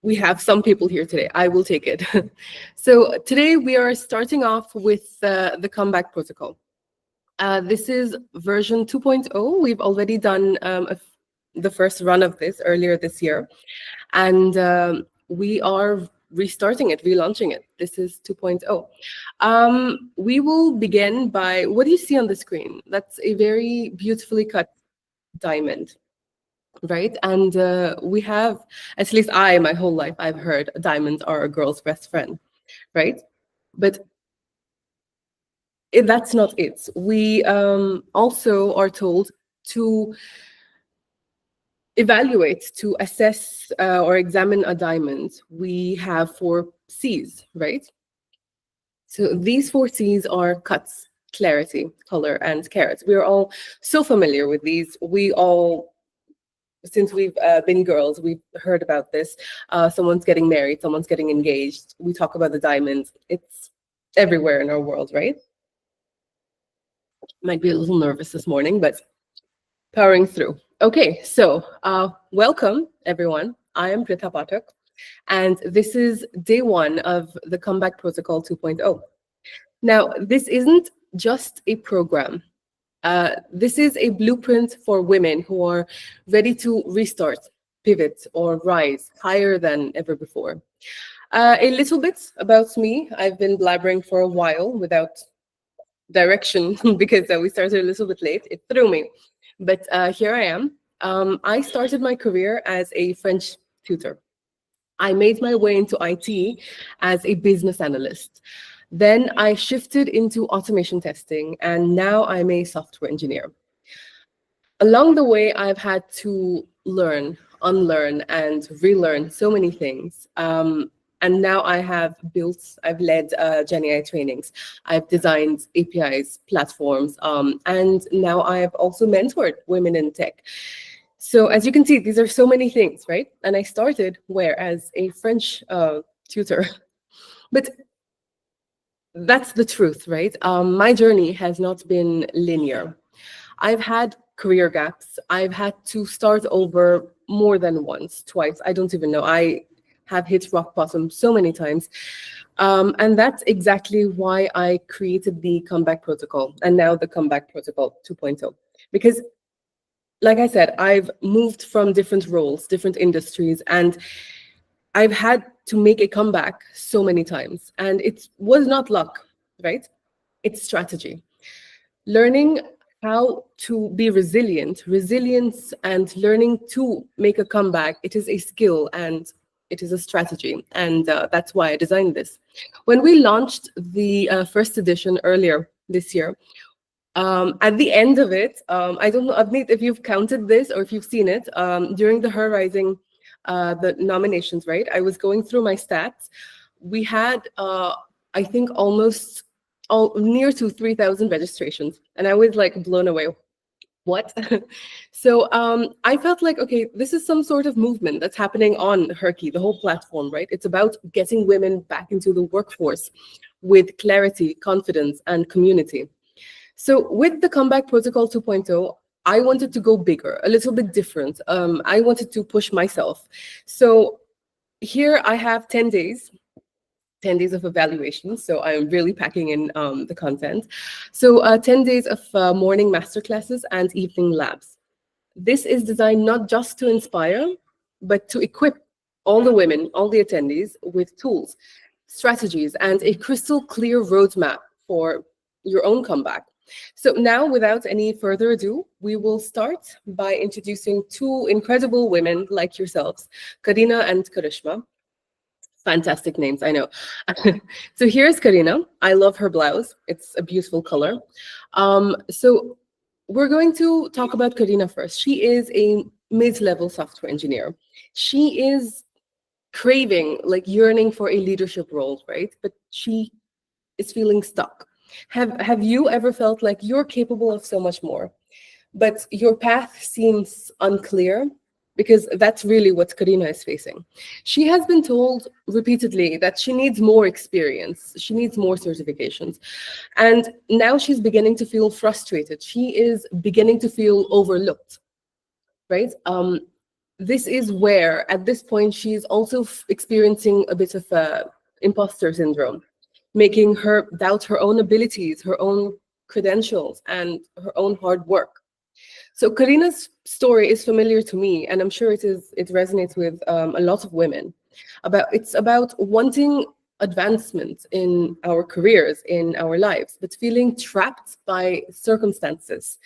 we have some people here today. I will take it. So today we are starting off with the comeback protocol. This is version 2.0. We've already done the first run of this earlier this year, and we are restarting it, relaunching it. This is 2.0. We will begin by, what do you see on the screen? That's a very beautifully cut diamond, right? And we have, at least my whole life, I've heard diamonds are a girl's best friend, right? But that's not it. We also are told to evaluate, to assess or examine a diamond. We have 4 C's, right? So these 4 C's are cuts, clarity, color, and carats. We're all so familiar with these. We all, since we've been girls, we've heard about this. Someone's getting married, someone's getting engaged. We talk about the diamonds. It's everywhere in our world, right? Might be a little nervous this morning, but powering through. Okay, so welcome, everyone. I am Pritha Pathak, and this is day 1 of the Comeback Protocol 2.0. Now, this isn't just a program. This is a blueprint for women who are ready to restart, pivot, or rise higher than ever before. A little bit about me. I've been blabbering for a while without direction because we started a little bit late. It threw me. But here I am. I started my career as a French tutor. I made my way into IT as a business analyst. Then I shifted into automation testing, and now I'm a software engineer. Along the way, I've had to learn, unlearn, and relearn so many things. And now I've led GenAI trainings. I've designed APIs, platforms, and now I've also mentored women in tech. So as you can see, these are so many things, right? And I started as a French tutor. But that's the truth, right? My journey has not been linear. I've had career gaps. I've had to start over more than once, twice. I don't even know. I have hit rock bottom so many times. And that's exactly why I created the Comeback Protocol, and now the Comeback Protocol 2.0. Because, like I said, I've moved from different roles, different industries, and I've had to make a comeback so many times. And it was not luck, right? It's strategy. Learning how to be resilience and learning to make a comeback, it is a skill and it is a strategy. And that's why I designed this. When we launched the first edition earlier this year, at the end of it, I don't know, Avneet, if you've counted this or if you've seen it, during the Her Rising, the nominations, right? I was going through my stats. We had, I think, almost near to 3,000 registrations. And I was like blown away. What? So I felt like, okay, this is some sort of movement that's happening on Herky, the whole platform, right? It's about getting women back into the workforce with clarity, confidence, and community. So with the Comeback Protocol 2.0, I wanted to go bigger, a little bit different. I wanted to push myself. So here I have 10 days. 10 days of evaluation. So I'm really packing in the content. So 10 days of morning masterclasses and evening labs. This is designed not just to inspire, but to equip all the women, all the attendees with tools, strategies, and a crystal clear roadmap for your own comeback. So now, without any further ado, we will start by introducing 2 incredible women like yourselves, Karina and Karishma. Fantastic names, I know. So here's Karina. I love her blouse. It's a beautiful color. So we're going to talk about Karina first. She is a mid-level software engineer. She is craving, like yearning for a leadership role, right? But she is feeling stuck. Have you ever felt like you're capable of so much more, but your path seems unclear? Because that's really what Karina is facing. She has been told repeatedly that she needs more experience, she needs more certifications. And now she's beginning to feel frustrated. She is beginning to feel overlooked, right? this is where, at this point, she's also experiencing a bit of imposter syndrome, making her doubt her own abilities, her own credentials, and her own hard work. So Karina's story is familiar to me, and I'm sure it resonates with a lot of women. It's about wanting advancement in our careers, in our lives, but feeling trapped by circumstances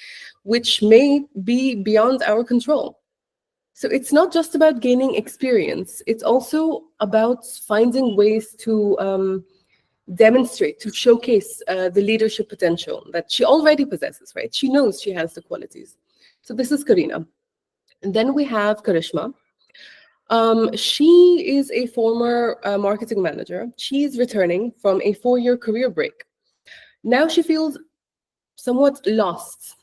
which may be beyond our control. So it's not just about gaining experience, it's also about finding ways to demonstrate, to showcase the leadership potential that she already possesses, right? She knows she has the qualities. So this is Karina. And then we have Karishma. She is a former marketing manager. She's returning from a 4-year career break. Now she feels somewhat lost.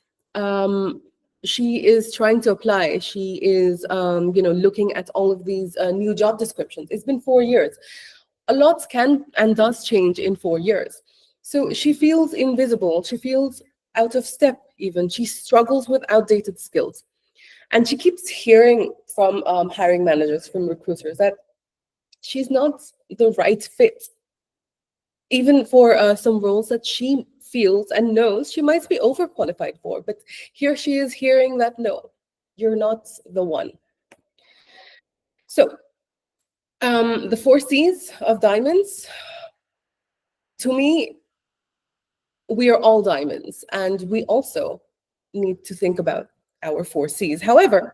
She is trying to apply. She is, looking at all of these new job descriptions. It's been 4 years. A lot can and does change in 4 years. So she feels invisible. She feels out of step even. She struggles with outdated skills. And she keeps hearing from hiring managers, from recruiters, that she's not the right fit, even for some roles that she feels and knows she might be overqualified for. But here she is hearing that, no, you're not the one. So the 4 C's of diamonds, to me, we are all diamonds, and we also need to think about our 4 C's. However,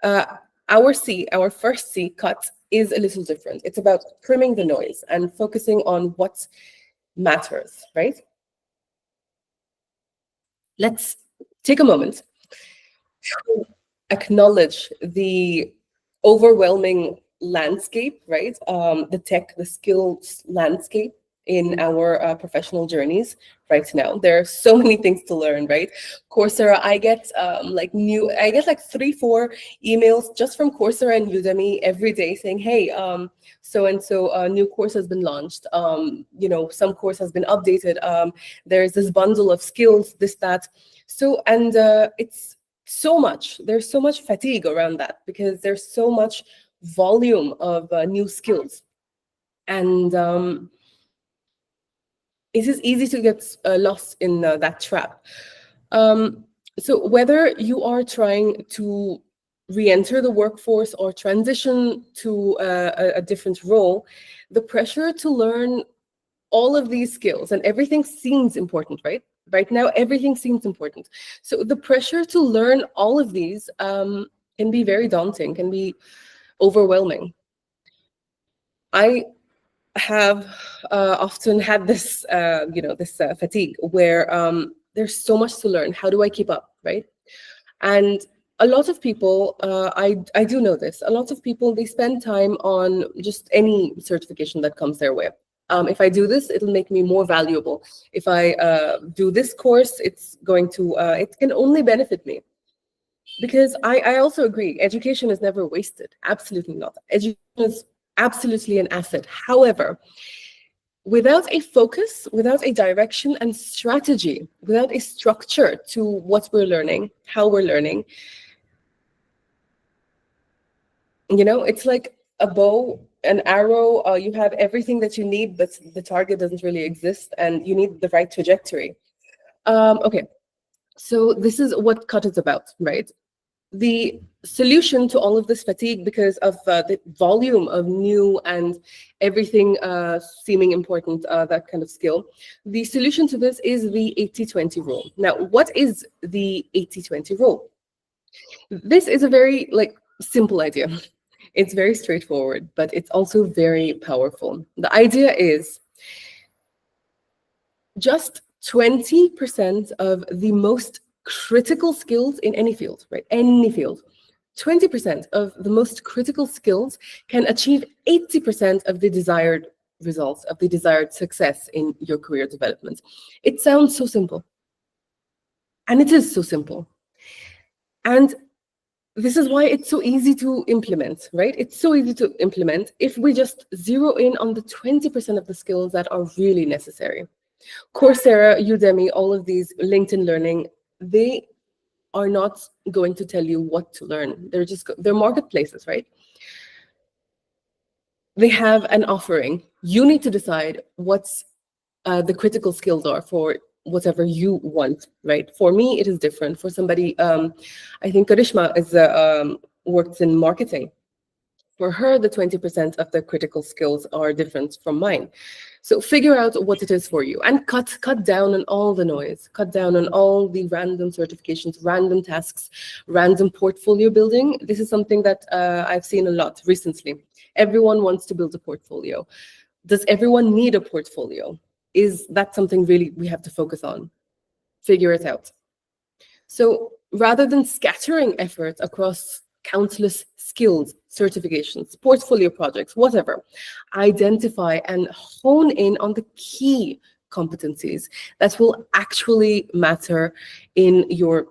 our first C, cut, is a little different. It's about trimming the noise and focusing on what matters, right? Let's take a moment to acknowledge the overwhelming landscape, right? The skills landscape in our professional journeys right now. There are so many things to learn, right? Coursera, I get like 3-4 emails just from Coursera and Udemy every day saying, hey, so and so a new course has been launched. Some course has been updated. There's this bundle of skills, this, that. So, and it's so much. There's so much fatigue around that because there's so much volume of new skills. And it is easy to get lost in that trap. So whether you are trying to re-enter the workforce or transition to a different role, the pressure to learn all of these skills, and everything seems important, right? Right now, everything seems important. So the pressure to learn all of these can be very daunting, can be overwhelming. I have often had this, fatigue where there's so much to learn. How do I keep up, right? And a lot of people, I do know this, a lot of people, they spend time on just any certification that comes their way. If I do this, it'll make me more valuable. If I do this course, it's going to, it can only benefit me. Because I also agree, education is never wasted. Absolutely not. Education is absolutely an asset. However, without a focus, without a direction and strategy, without a structure to what we're learning, how we're learning, it's like a bow, an arrow. You have everything that you need, but the target doesn't really exist, and you need the right trajectory. Okay, so this is what cut is about, right? The solution to all of this fatigue, because of the volume of new and everything seeming important, that kind of skill, the solution to this is the 80-20 rule. Now, what is the 80-20 rule? This is a very simple idea. It's very straightforward, but it's also very powerful. The idea is just 20% of the most critical skills in any field, right? Any field. 20% of the most critical skills can achieve 80% of the desired results, of the desired success in your career development. It sounds so simple. And it is so simple. And this is why it's so easy to implement, right? It's so easy to implement if we just zero in on the 20% of the skills that are really necessary. Coursera, Udemy, all of these, LinkedIn Learning, they are not going to tell you what to learn. They're marketplaces, right? They have an offering. You need to decide what's the critical skills are for whatever you want, right? For me, it is different. For somebody, I think Karishma works in marketing. For her, the 20% of the critical skills are different from mine. So figure out what it is for you and cut down on all the noise, cut down on all the random certifications, random tasks, random portfolio building. This is something that I've seen a lot recently. Everyone wants to build a portfolio. Does everyone need a portfolio? Is that something really we have to focus on? Figure it out. So rather than scattering efforts across countless skills, certifications, portfolio projects, whatever, identify and hone in on the key competencies that will actually matter in your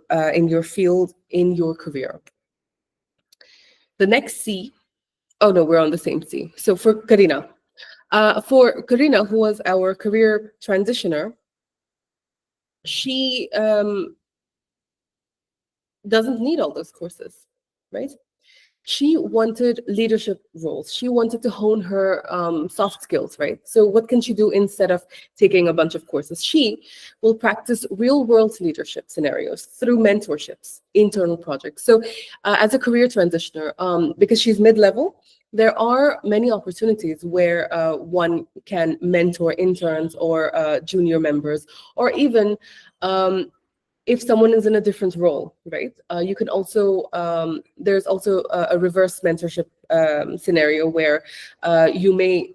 field, in your career. The next C, oh no, we're on the same C. So for Karina, who was our career transitioner, she doesn't need all those courses, right? She wanted leadership roles. She wanted to hone her soft skills, right? So what can she do instead of taking a bunch of courses? She will practice real-world leadership scenarios through mentorships, internal projects. So as a career transitioner, because she's mid-level, there are many opportunities where one can mentor interns or junior members, or even if someone is in a different role, right? You can also, there's also a reverse mentorship scenario where you may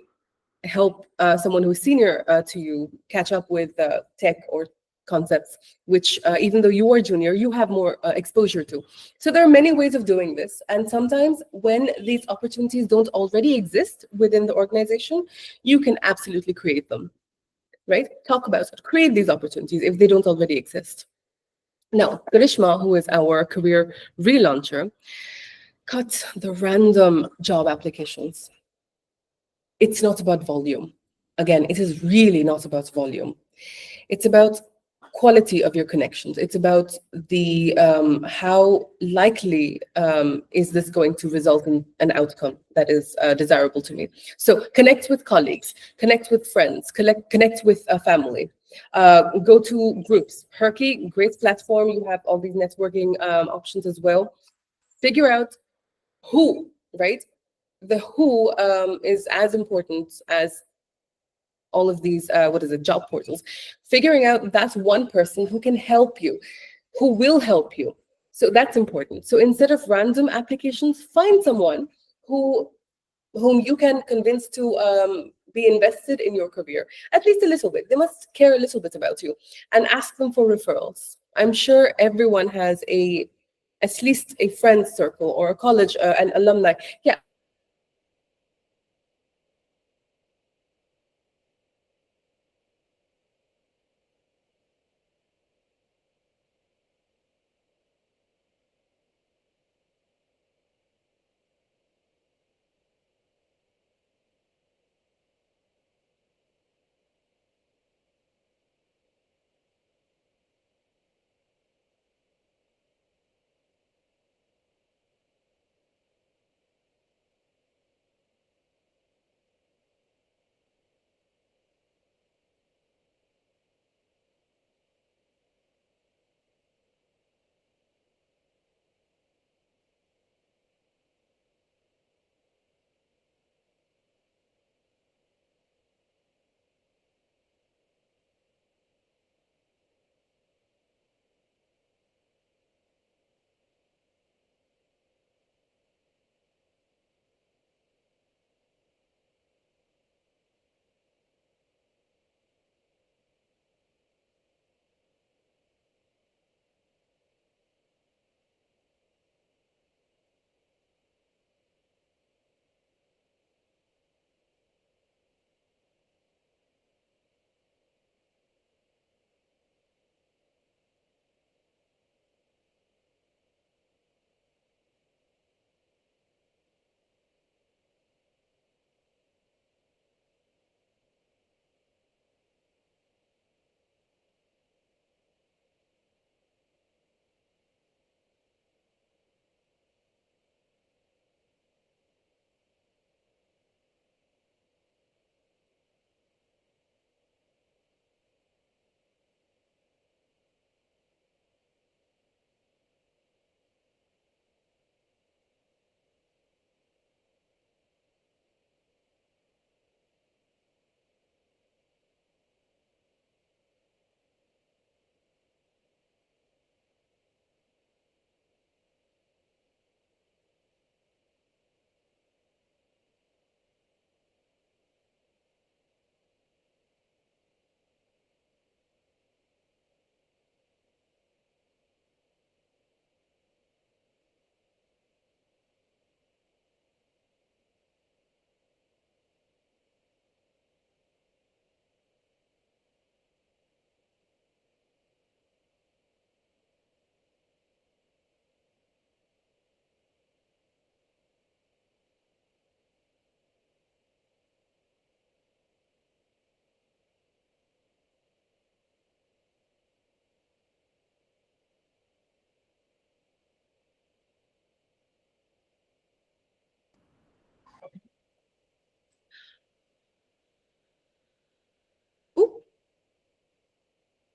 help someone who's senior to you catch up with tech or concepts, which even though you are junior, you have more exposure to. So there are many ways of doing this. And sometimes when these opportunities don't already exist within the organization, you can absolutely create them, right? Talk about it, create these opportunities if they don't already exist. Now, Karishma, who is our career relauncher, cut the random job applications. It's not about volume. Again, it is really not about volume. It's about quality of your connections. It's about the how likely is this going to result in an outcome that is desirable to me. So connect with colleagues, connect with friends, connect with a family. Go to groups. Herky, great platform. You have all these networking options as well. Figure out who, right? The who is as important as all of these, job portals. Figuring out that's one person who can help you, who will help you. So that's important. So instead of random applications, find someone whom you can convince to be invested in your career, at least a little bit. They must care a little bit about you, and ask them for referrals. I'm sure everyone has at least a friend circle or a college, an alumni. Yeah.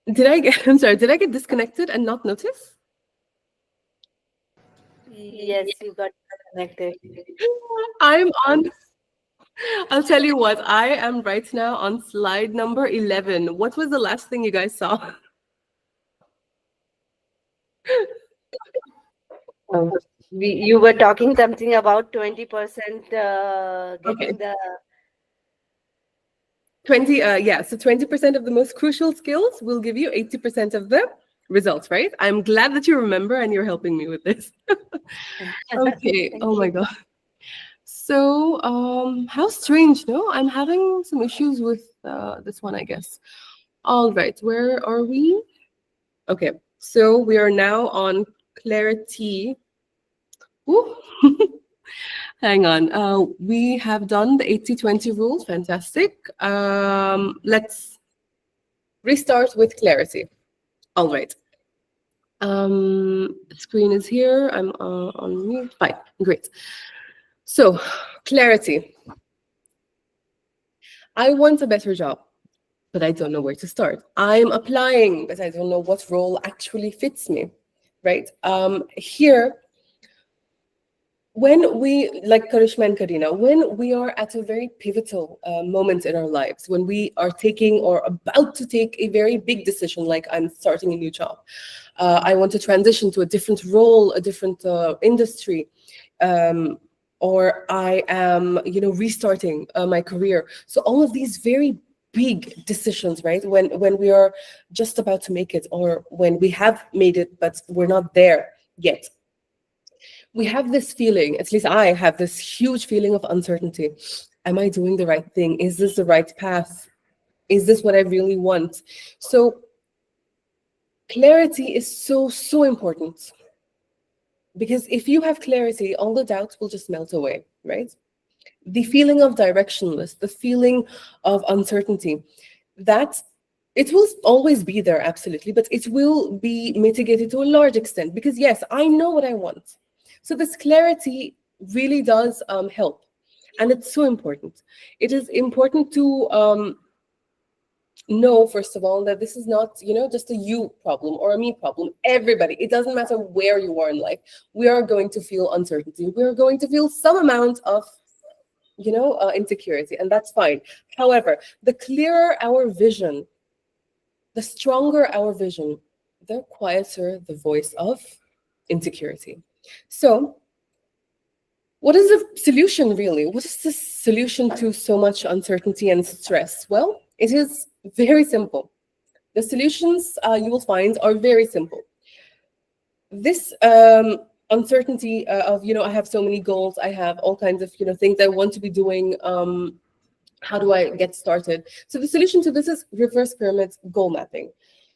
I'm sorry, did I get disconnected and not notice? Yes, you got connected. I'm on, I'll tell you what, I am right now on slide number 11. What was the last thing you guys saw? Um, you were talking something about 20% Okay. getting the 20% of the most crucial skills will give you 80% of the results, right? I'm glad that you remember and you're helping me with this. Okay. thank Oh you. my God. So, how strange, no? I'm having some issues with this one, I guess. All right, where are we? Okay, so we are now on clarity. Ooh. Hang on. We have done the 80-20 rule. Fantastic. Let's restart with clarity. All right. Screen is here. I'm on mute. Fine. Great. So, clarity. I want a better job, but I don't know where to start. I'm applying, but I don't know what role actually fits me, right? Here, when we, like Karishma and Karina, when we are at a very pivotal moment in our lives, when we are taking or about to take a very big decision, like I'm starting a new job, I want to transition to a different role, a different industry, or I am, restarting my career. So all of these very big decisions, right? When we are just about to make it, or when we have made it but we're not there yet, we have this feeling, at least I have this huge feeling of uncertainty. Am I doing the right thing? Is this the right path? Is this what I really want? So clarity is so important, because if you have clarity, all the doubts will just melt away, right? The feeling of directionless, the feeling of uncertainty, that it will always be there, absolutely, but it will be mitigated to a large extent, because yes, I know what I want. So this clarity really does help, and it's so important. It is important to know, first of all, that this is not, just a you problem or a me problem. Everybody, it doesn't matter where you are in life, we are going to feel uncertainty, we are going to feel some amount of insecurity, and that's fine. However, the clearer our vision, the stronger our vision, the quieter the voice of insecurity. So, what is the solution really? What is the solution to so much uncertainty and stress? Well, it is very simple. The solutions you will find are very simple. This uncertainty of, I have so many goals, I have all kinds of, things I want to be doing. How do I get started? So the solution to this is reverse pyramid goal mapping.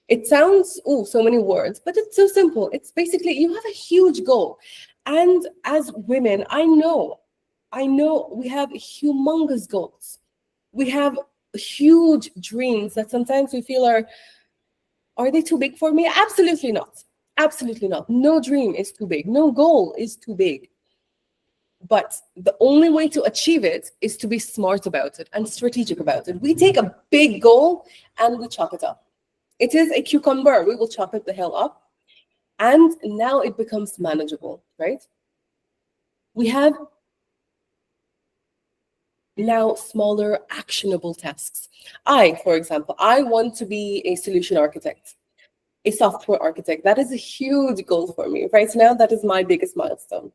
It sounds, so many words, but it's so simple. It's basically, you have a huge goal. And as women, I know we have humongous goals. We have huge dreams that sometimes we feel are they too big for me? Absolutely not. Absolutely not. No dream is too big. No goal is too big. But the only way to achieve it is to be smart about it and strategic about it. We take a big goal and we chop it up. It is a cucumber. We will chop it the hell up. And now it becomes manageable, right? We have now smaller actionable tasks. For example, I want to be a solution architect, a software architect. That is a huge goal for me. Right now, that is my biggest milestone.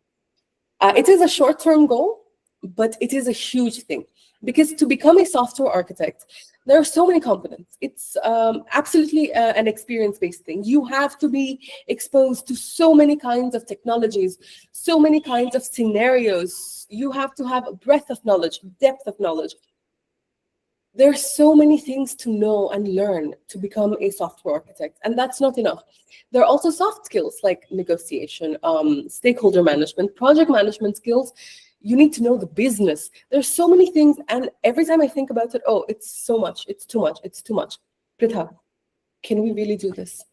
It is a short-term goal, but it is a huge thing, because to become a software architect, there are so many components. It's absolutely an experience-based thing. You have to be exposed to so many kinds of technologies, so many kinds of scenarios. You have to have a breadth of knowledge, depth of knowledge. There are so many things to know and learn to become a software architect, and that's not enough. There are also soft skills like negotiation, stakeholder management, project management skills. You need to know the business. There's so many things, and every time I think about it, it's so much, it's too much, it's too much. Pritha, can we really do this?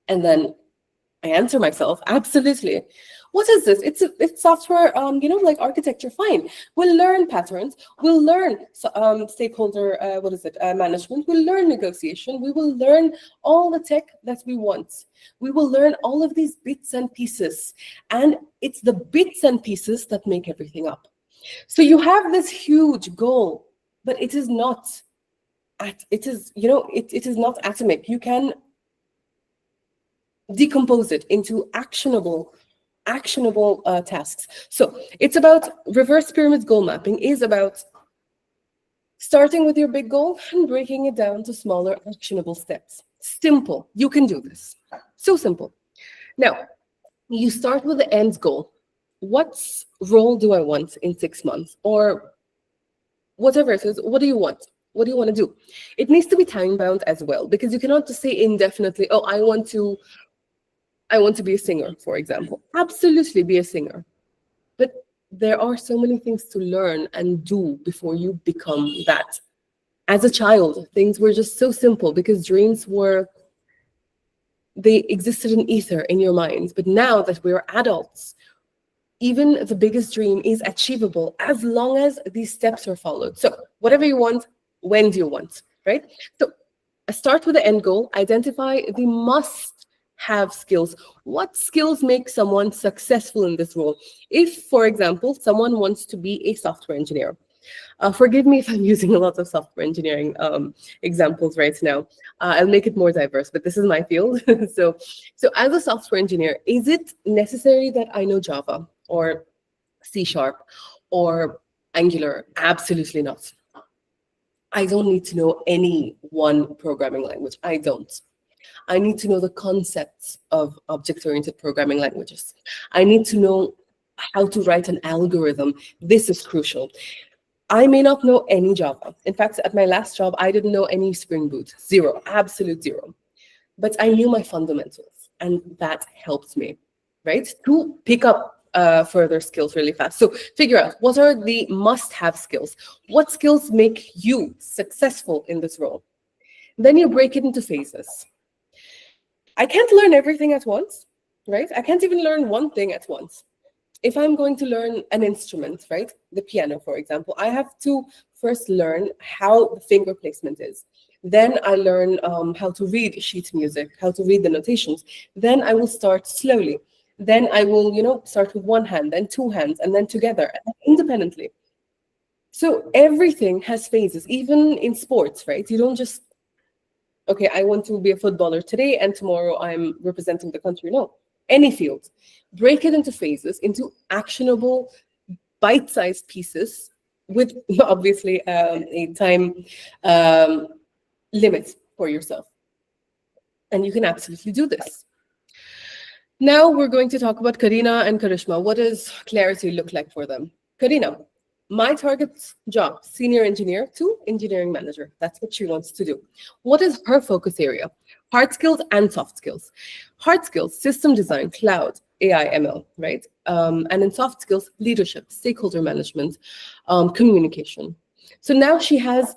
And then I answer myself, absolutely. What is this? It's software, like architecture. Fine. We'll learn patterns. We'll learn stakeholder, management. We'll learn negotiation. We will learn all the tech that we want. We will learn all of these bits and pieces. And it's the bits and pieces that make everything up. So you have this huge goal, but it is not. It is not atomic. You can decompose it into actionable tasks. So it's about reverse pyramid goal mapping is about starting with your big goal and breaking it down to smaller actionable steps. Simple. You can do this. So simple. Now, you start with the end goal. What role do I want in 6 months? Or whatever it is, what do you want? What do you want to do? It needs to be time-bound as well, because you cannot just say indefinitely, oh, I want to be a singer, for example. Absolutely be a singer. But there are so many things to learn and do before you become that. As a child, things were just so simple because they existed in ether in your minds. But now that we're adults, even the biggest dream is achievable as long as these steps are followed. So whatever you want, when do you want, right? So start with the end goal, identify the must-have skills. What skills make someone successful in this role? If, for example, someone wants to be a software engineer, forgive me if I'm using a lot of software engineering examples right now. I'll make it more diverse, but this is my field. So as a software engineer, is it necessary that I know Java or C# or Angular? Absolutely not. I don't need to know any one programming language. I don't. I need to know the concepts of object-oriented programming languages. I need to know how to write an algorithm. This is crucial. I may not know any Java. In fact, at my last job, I didn't know any Spring Boot. Zero, absolute zero. But I knew my fundamentals, and that helped me, right, to pick up further skills really fast. So figure out what are the must-have skills. What skills make you successful in this role? Then you break it into phases. I can't learn everything at once, right? I can't even learn one thing at once. If I'm going to learn an instrument, right, the piano, for example, I have to first learn how the finger placement is. Then I learn how to read sheet music, how to read the notations. Then I will start slowly. Then I will, start with one hand, then two hands, and then together, independently. So everything has phases, even in sports, right? You don't just, okay, I want to be a footballer today, and tomorrow I'm representing the country. No, any field. Break it into phases, into actionable, bite-sized pieces with, obviously, a time limit for yourself. And you can absolutely do this. Now we're going to talk about Karina and Karishma. What does clarity look like for them? Karina, my target job, senior engineer to engineering manager. That's what she wants to do. What is her focus area? Hard skills and soft skills. Hard skills, system design, cloud, AI, ML, right? And in soft skills, leadership, stakeholder management, communication. So now she has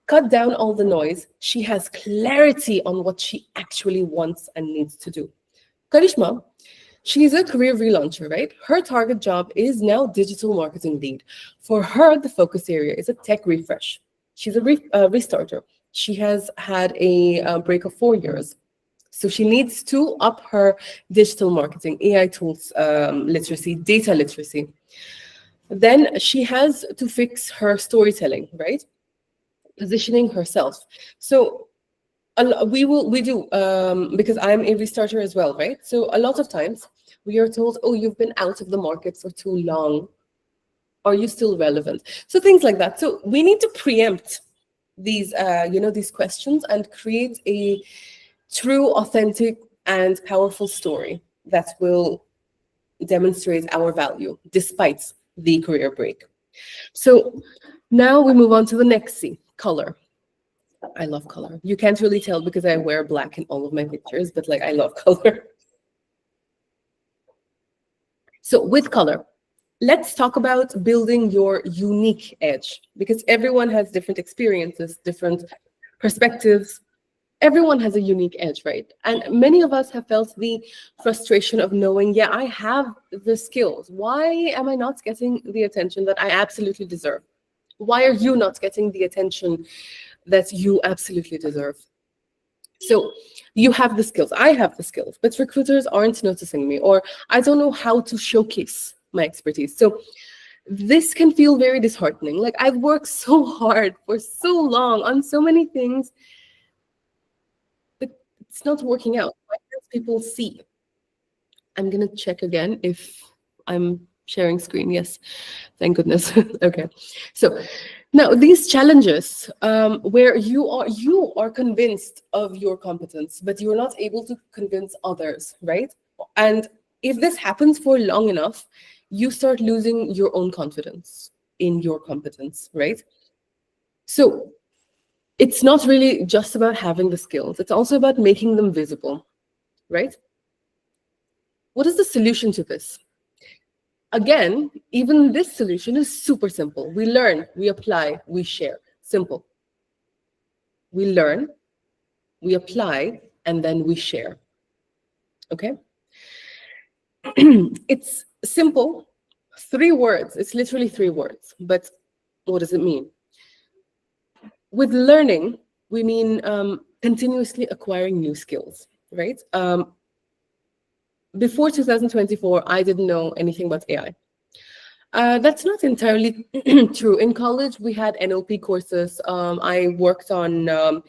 cut down all the noise. She has clarity on what she actually wants and needs to do. Karishma, she's a career relauncher, right? Her target job is now digital marketing lead. For her, the focus area is a tech refresh. She's a restarter. She has had a break of 4 years. So she needs to up her digital marketing, AI tools literacy, data literacy. Then she has to fix her storytelling, right? Positioning herself. So we do, because I'm a restarter as well, right? So a lot of times we are told, oh, you've been out of the market for too long. Are you still relevant? So things like that. So we need to preempt these, these questions and create a true, authentic, and powerful story that will demonstrate our value despite the career break. So now we move on to the next C, color. I love color. You can't really tell because I wear black in all of my pictures, but I love color. So with color, let's talk about building your unique edge, because everyone has different experiences, different perspectives, everyone has a unique edge, right? And many of us have felt the frustration of knowing, yeah, I have the skills. Why am I not getting the attention that I absolutely deserve? Why are you not getting the attention that you absolutely deserve? So you have the skills, I have the skills, but recruiters aren't noticing me, or I don't know how to showcase my expertise. So this can feel very disheartening. Like, I've worked so hard for so long on so many things, but it's not working out. Why can't people see? I'm gonna check again if I'm sharing screen. Yes, thank goodness. Okay, so now these challenges, where you are convinced of your competence, but you're not able to convince others, right? And if this happens for long enough, you start losing your own confidence in your competence, right? So it's not really just about having the skills, it's also about making them visible, right? What is the solution to this? Again, even this solution is super simple. We learn, we apply, we share. Simple. We learn, we apply, and then we share. Okay? It's simple. 3 words. It's literally 3 words. But what does it mean? With learning, we mean continuously acquiring new skills, right? Before 2024, I didn't know anything about AI. That's not entirely true. In college, we had NLP courses. I worked on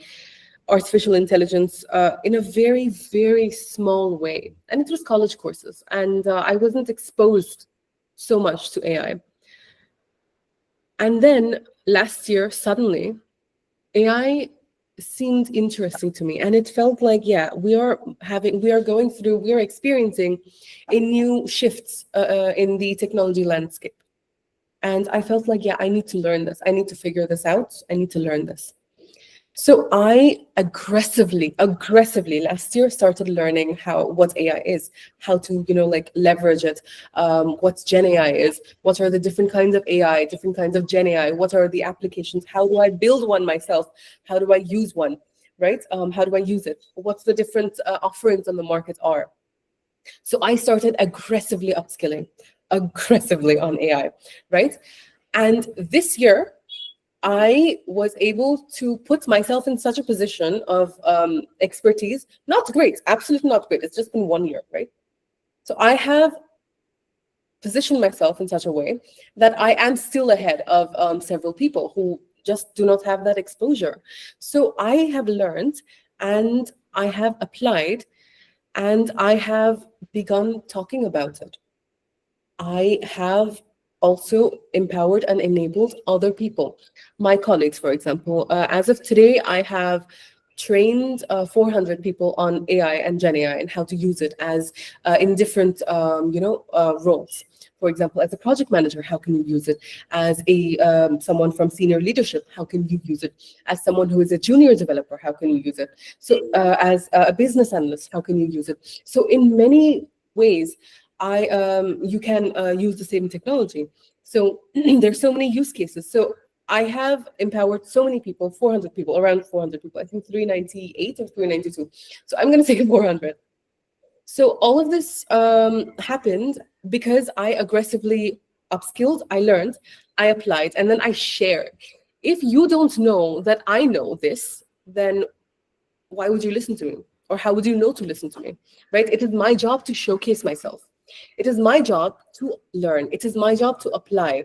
artificial intelligence in a very, very small way. And it was college courses. And I wasn't exposed so much to AI. And then last year, suddenly, AI seemed interesting to me. And it felt like, yeah, we are experiencing a new shifts in the technology landscape. And I felt like, yeah, I need to learn this. I need to figure this out. I need to learn this. So I aggressively last year started learning what AI is, how to, like, leverage it, what Gen AI is, what are the different kinds of AI, different kinds of Gen AI, what are the applications, how do I build one myself, how do I use one, right? How do I use it? What's the different offerings on the market are? So I started aggressively upskilling, aggressively on AI, right? And this year, I was able to put myself in such a position of expertise. Not great, absolutely not great. It's just been 1 year, right? So I have positioned myself in such a way that I am still ahead of several people who just do not have that exposure. So I have learned, and I have applied, and I have begun talking about it. I have also empowered and enabled other people. My colleagues, for example, as of today, I have trained 400 people on AI and Gen AI and how to use it as in different roles. For example, as a project manager, how can you use it? As a someone from senior leadership, how can you use it? As someone who is a junior developer, how can you use it? So as a business analyst, how can you use it? So in many ways, you can use the same technology. So there's so many use cases. So I have empowered so many people, 400 people, around 400 people, I think 398 or 392. So I'm going to say 400. So all of this happened because I aggressively upskilled, I learned, I applied, and then I shared. If you don't know that I know this, then why would you listen to me? Or how would you know to listen to me, right? It is my job to showcase myself. It is my job to learn. It is my job to apply.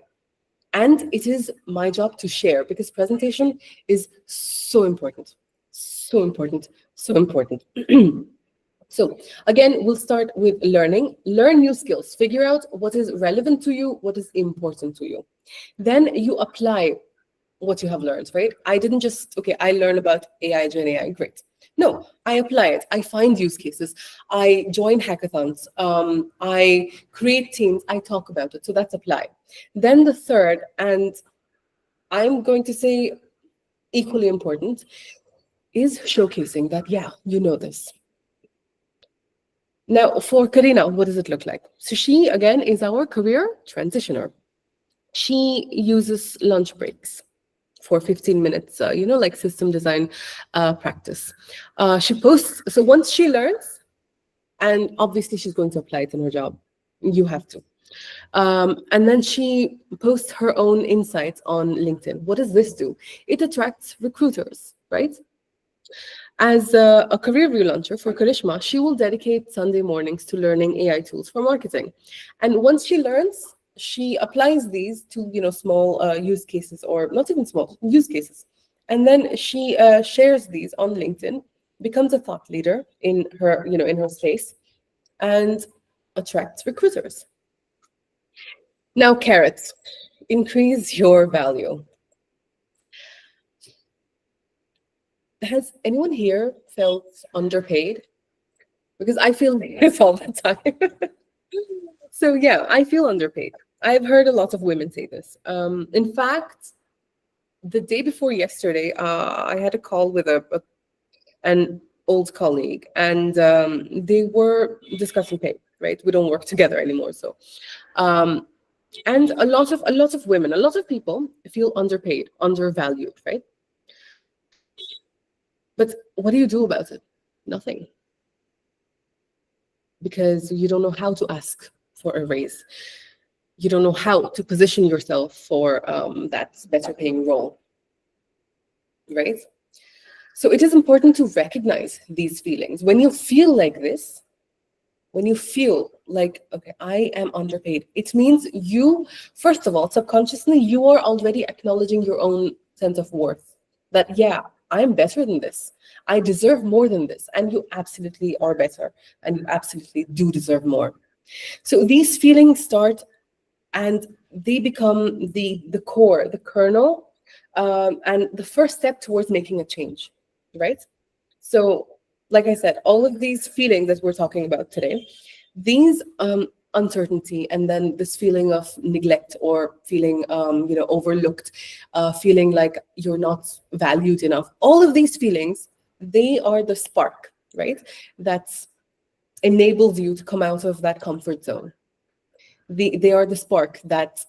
And it is my job to share, because presentation is so important. So important. So important. So again, we'll start with learning. Learn new skills. Figure out what is relevant to you, what is important to you. Then you apply what you have learned, right? I didn't just, okay, I learned about AI, Gen AI, great. No, I apply it. I find use cases. I join hackathons. I create teams. I talk about it. So that's apply. Then the third, and I'm going to say equally important, is showcasing that, yeah, you know this. Now, for Karina, what does it look like? So she, again, is our career transitioner. She uses lunch breaks. for 15 minutes, like system design practice. She posts, so once she learns, and obviously she's going to apply it in her job, you have to. And then she posts her own insights on LinkedIn. What does this do? It attracts recruiters, right? As a career relauncher for Karishma, she will dedicate Sunday mornings to learning AI tools for marketing. And once she learns, she applies these to small use cases, or not even small use cases. And then she shares these on LinkedIn, becomes a thought leader in her in her space, and attracts recruiters. Now, carrots, increase your value. Has anyone here felt underpaid? Because I feel this all the time. So yeah, I feel underpaid. I've heard a lot of women say this. In fact, the day before yesterday, I had a call with an old colleague, and they were discussing pay. Right, we don't work together anymore, so. And a lot of women, a lot of people feel underpaid, undervalued, right? But what do you do about it? Nothing. Because you don't know how to ask for a raise. You don't know how to position yourself for that better paying role, right? So it is important to recognize these feelings. When you feel like this, when you feel like, okay, I am underpaid, it means you, first of all, subconsciously, you are already acknowledging your own sense of worth. That, yeah, I'm better than this. I deserve more than this. And you absolutely are better. And you absolutely do deserve more. So these feelings start, and they become the core, the kernel, and the first step towards making a change, right? So, like I said, all of these feelings that we're talking about today, these uncertainty, and then this feeling of neglect, or feeling overlooked, feeling like you're not valued enough, all of these feelings, they are the spark, right, that enables you to come out of that comfort zone. They are the spark that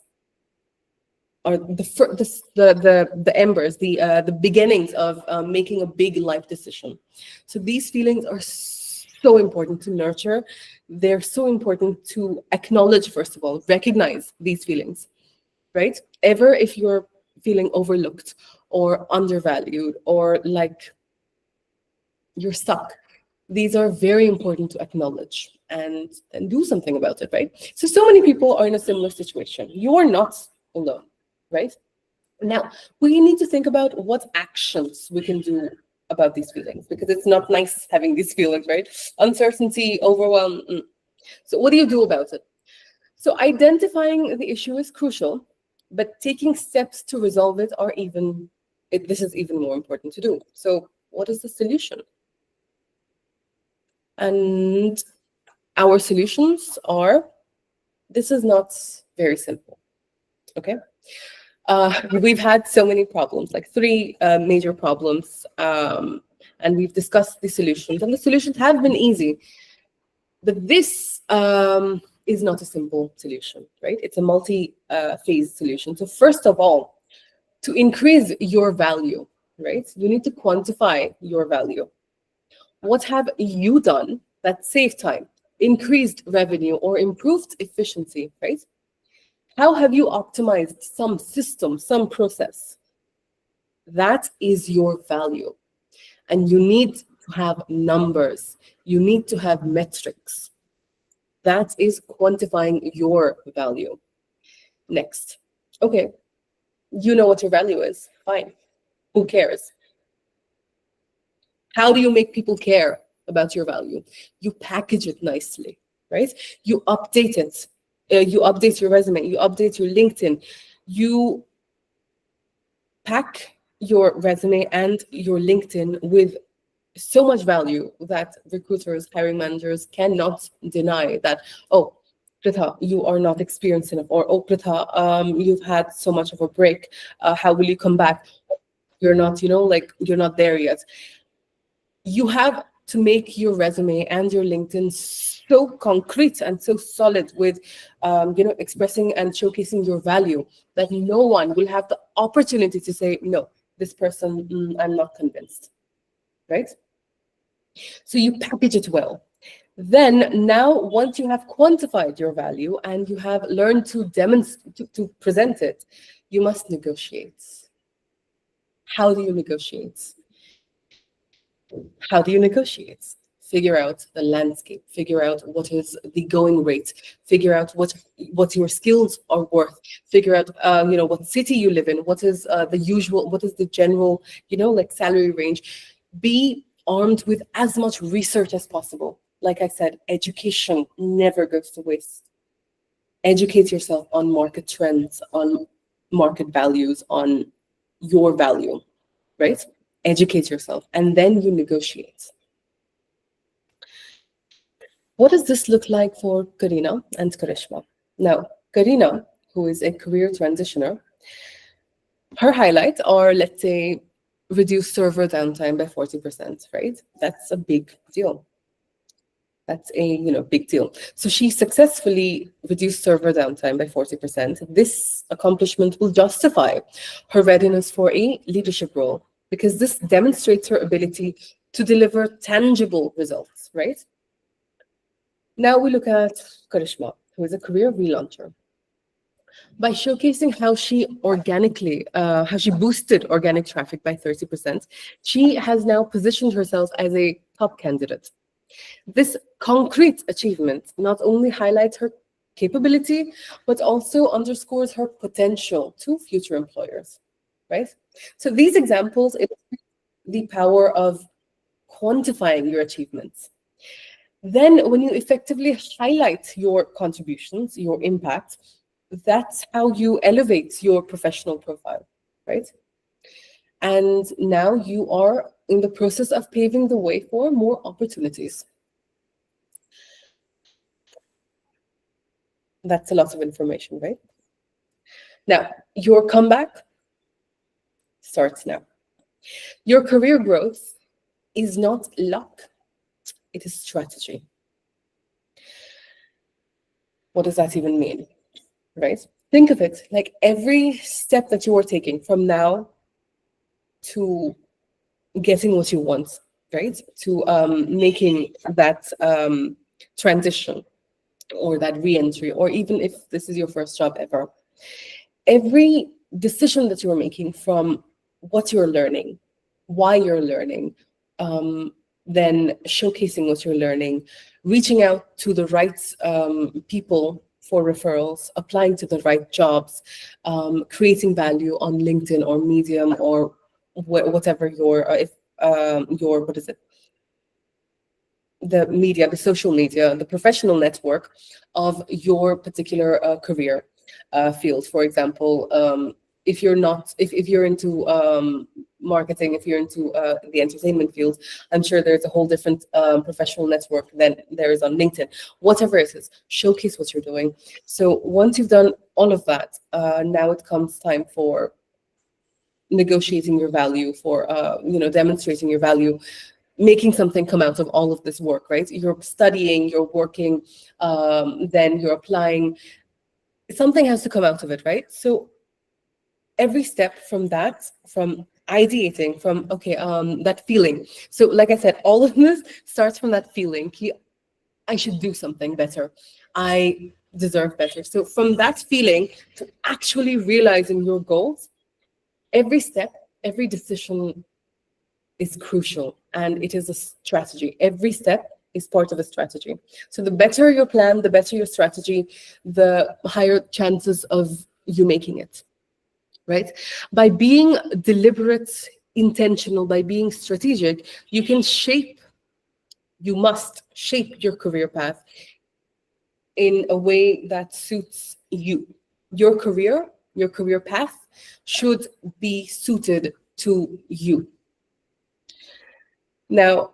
are the embers, the beginnings of making a big life decision. So these feelings are so important to nurture. They're so important to acknowledge, first of all, recognize these feelings, right? Ever if you're feeling overlooked or undervalued, or like you're stuck, these are very important to acknowledge and do something about it, right? So many people are in a similar situation. You are not alone, right? Now, we need to think about what actions we can do about these feelings, because it's not nice having these feelings, right? Uncertainty, overwhelm. So what do you do about it? So identifying the issue is crucial, but taking steps to resolve it are this is even more important to do. So what is the solution? And our solutions are, this is not very simple, okay? We've had so many problems, like 3 major problems, and we've discussed the solutions, and the solutions have been easy. But this is not a simple solution, right? It's a multi-phase solution. So first of all, to increase your value, right, you need to quantify your value. What have you done that saved time, increased revenue, or improved efficiency, right? How have you optimized some system, some process? That is your value. And you need to have numbers. You need to have metrics. That is quantifying your value. Next. Okay, you know what your value is. Fine. Who cares? How do you make people care about your value? You package it nicely, right? You update it. You update your resume. You update your LinkedIn. You pack your resume and your LinkedIn with so much value that recruiters, hiring managers cannot deny that, oh, Pritha, you are not experienced enough, or, oh, Pritha, you've had so much of a break. How will you come back? You're not, you're not there yet. You have to make your resume and your LinkedIn so concrete and so solid with, expressing and showcasing your value that no one will have the opportunity to say, no, this person, I'm not convinced, right? So you package it well. Then now, once you have quantified your value and you have learned to demonstrate, to present it, you must negotiate. How do you negotiate? How do you negotiate? Figure out the landscape, figure out what is the going rate, figure out what your skills are worth, figure out what city you live in, what is the general salary range. Be armed with as much research as possible. Like I said, education never goes to waste. Educate yourself on market trends, on market values, on your value, right? Educate yourself, and then you negotiate. What does this look like for Karina and Karishma? Now, Karina, who is a career transitioner, her highlights are, let's say, reduce server downtime by 40%, right? That's a big deal. That's a big deal. So she successfully reduced server downtime by 40%. This accomplishment will justify her readiness for a leadership role, because this demonstrates her ability to deliver tangible results, right? Now we look at Karishma, who is a career relauncher. By showcasing how she boosted organic traffic by 30%, she has now positioned herself as a top candidate. This concrete achievement not only highlights her capability, but also underscores her potential to future employers, right? So these examples illustrate the power of quantifying your achievements. Then when you effectively highlight your contributions, your impact, that's how you elevate your professional profile, right? And now you are in the process of paving the way for more opportunities. That's a lot of information, right? Now, your comeback starts now. Your career growth is not luck, it is strategy. What does that even mean, right? Think of it like every step that you are taking from now to getting what you want, right? To making that transition or that re-entry, or even if this is your first job ever. Every decision that you're making, from what you're learning, why you're learning, then showcasing what you're learning, reaching out to the right people for referrals, applying to the right jobs, creating value on LinkedIn or Medium or whatever what is it? The media, the social media, the professional network of your particular career field. For example, if you're into marketing, if you're into the entertainment field, I'm sure there's a whole different professional network than there is on LinkedIn. Whatever it is, showcase what you're doing. So once you've done all of that, now it comes time for negotiating your value, for demonstrating your value, making something come out of all of this work, right? You're studying, you're working, then you're applying. Something has to come out of it, right? So every step from that, from ideating, from that feeling. So like I said, all of this starts from that feeling. I should do something better. I deserve better. So from that feeling to actually realizing your goals, every step, every decision is crucial, and it is a strategy. Every step is part of a strategy. So the better your plan, the better your strategy, the higher chances of you making it, right? By being deliberate, intentional, by being strategic, you must shape your career path in a way that suits you. Your career path should be suited to you. Now,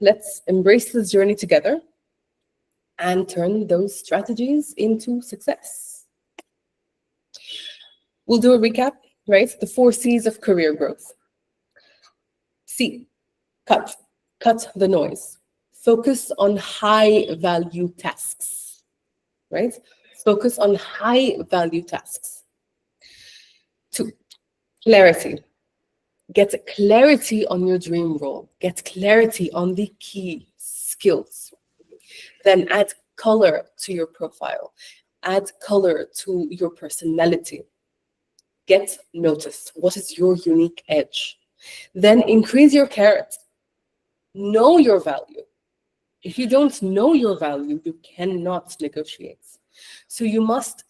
let's embrace this journey together and turn those strategies into success. We'll do a recap, right? The 4 C's of career growth. C, cut. cut the noise. Focus on high value tasks, right? Focus on high value tasks. 2, clarity. Get clarity on your dream role. Get clarity on the key skills. Then add color to your profile. Add color to your personality. Get noticed. What is your unique edge? Then increase your carrot. Know your value. If you don't know your value, you cannot negotiate. So you must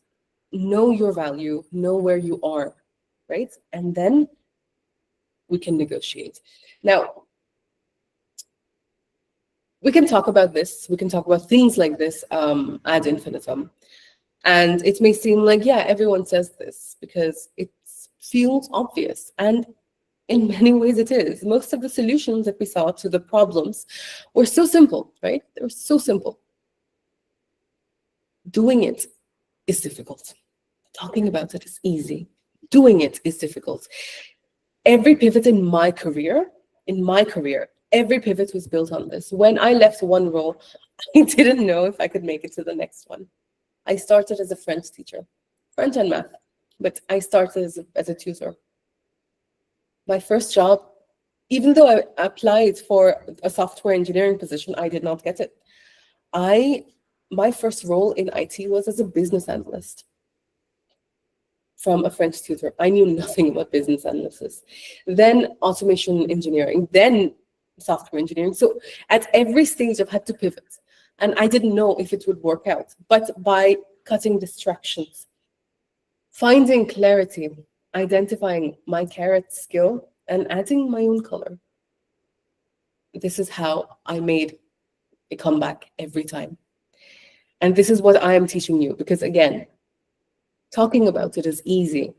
know your value, know where you are, right? And then we can negotiate. Now, we can talk about this. We can talk about things like this ad infinitum. And it may seem like, yeah, everyone says this because it feels obvious. And in many ways it is. Most of the solutions that we saw to the problems were so simple, right? They were so simple. Doing it is difficult. Talking about it is easy. Doing it is difficult. Every pivot in my career, every pivot was built on this. When I left one role, I didn't know if I could make it to the next one. I started as a French teacher, French and math, but I started as a tutor. My first job, even though I applied for a software engineering position, I did not get it. My first role in IT was as a business analyst from a French tutor. I knew nothing about business analysis. Then automation engineering, then software engineering. So at every stage I've had to pivot. And I didn't know if it would work out. But by cutting distractions, finding clarity, identifying my carrot skill, and adding my own color, this is how I made a comeback every time. And this is what I am teaching you. Because again, talking about it is easy.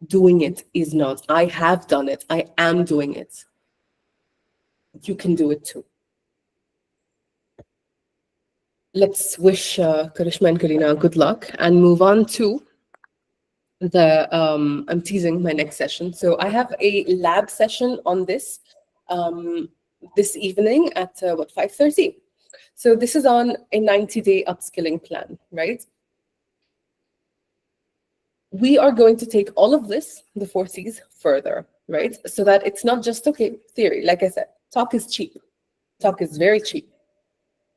Doing it is not. I have done it. I am doing it. You can do it too. Let's wish Karishma and Karina good luck and move on to the, I'm teasing my next session. So I have a lab session on this this evening at 5:30. So this is on a 90-day upskilling plan, right? We are going to take all of this, the 4 C's, further, right? So that it's not just, okay, theory. Like I said, talk is cheap. Talk is very cheap.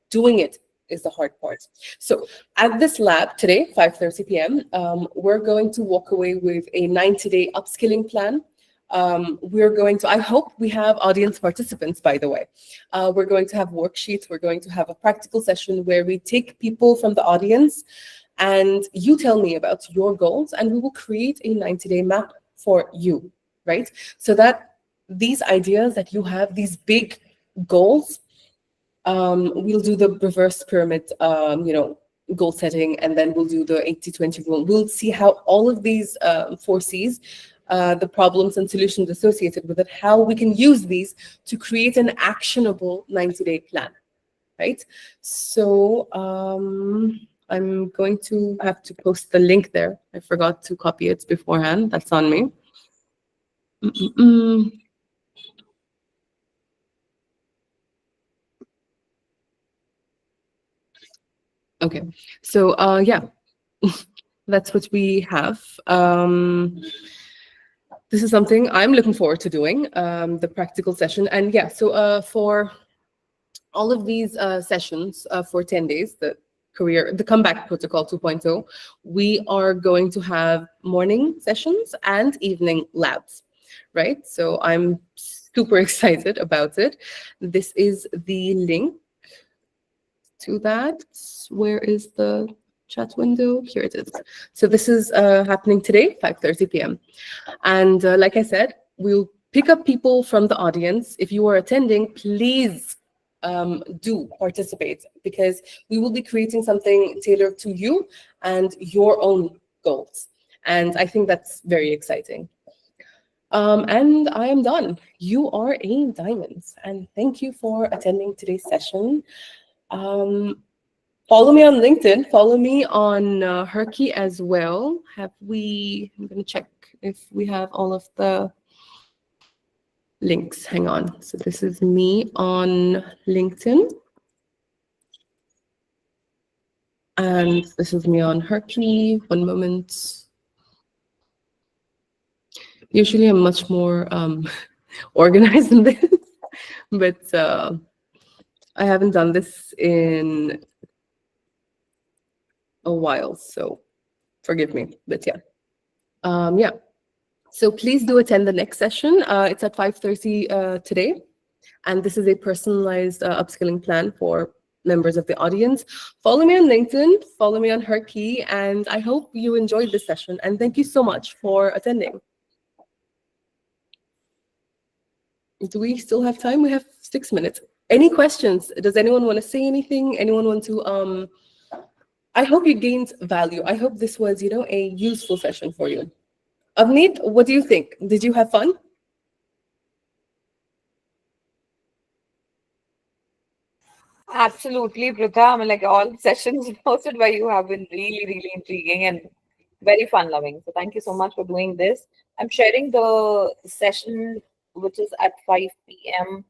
Doing it is the hard part. So at this lab today, 5:30 p.m., we're going to walk away with a 90-day upskilling plan. We're going to, I hope we have audience participants, by the way. We're going to have worksheets. We're going to have a practical session where we take people from the audience and you tell me about your goals and we will create a 90-day map for you, right? So that these ideas that you have, these big goals, we'll do the reverse pyramid, goal setting, and then we'll do the 80-20 rule. We'll see how all of these 4 C's, the problems and solutions associated with it, how we can use these to create an actionable 90-day plan, right? So I'm going to have to post the link there. I forgot to copy it beforehand. That's on me. Okay, so yeah, that's what we have. This is something I'm looking forward to doing, the practical session. And yeah, so for all of these sessions for 10 days, the comeback protocol 2.0, we are going to have morning sessions and evening labs, right? So I'm super excited about it. This is the link to that. Where is the chat window? Here it is. So this is happening today, 5:30 p.m. And like I said, we'll pick up people from the audience. If you are attending, please do participate, because we will be creating something tailored to you and your own goals. And I think that's very exciting. And I am done. You are a diamond. And thank you for attending today's session. Follow me on LinkedIn. Follow me on Herky as well. I'm going to check if we have all of the links. Hang on. So this is me on LinkedIn. And this is me on Herky. One moment. Usually I'm much more organized than this, but I haven't done this in a while, so forgive me. But yeah. Yeah. So please do attend the next session. It's at 5:30 today. And this is a personalized upskilling plan for members of the audience. Follow me on LinkedIn, follow me on Herky, and I hope you enjoyed this session. And thank you so much for attending. Do we still have time? We have 6 minutes. Any questions? Does anyone want to say anything? Anyone want to I hope you gained value. I hope this was, a useful session for you. Avneet, what do you think? Did you have fun? Absolutely, Pritha. I mean, like all sessions hosted by you have been really, really intriguing and very fun loving. So thank you so much for doing this. I'm sharing the session which is at 5 p.m.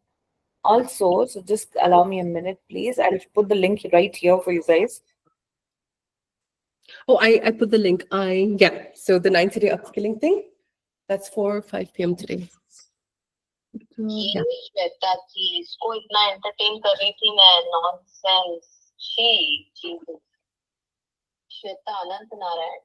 also. So just allow me a minute, please. I'll put the link right here for you guys. Oh, I put the link. Yeah. So the 90-day upskilling thing, that's for 5 p.m. today. ये श्वेता थी, इसको इतना entertain कर रही थी मैं, nonsense she Jesus Shweta Anant Narayan.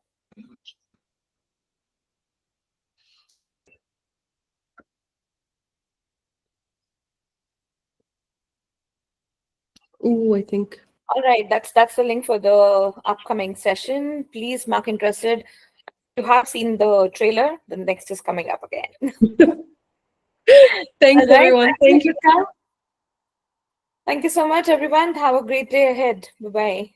Oh, I think. All right, that's the link for the upcoming session. Please mark interested. You have seen the trailer. The next is coming up again. Thanks, All right, everyone. Thank you. Thank you so much, everyone. Have a great day ahead. Bye-bye.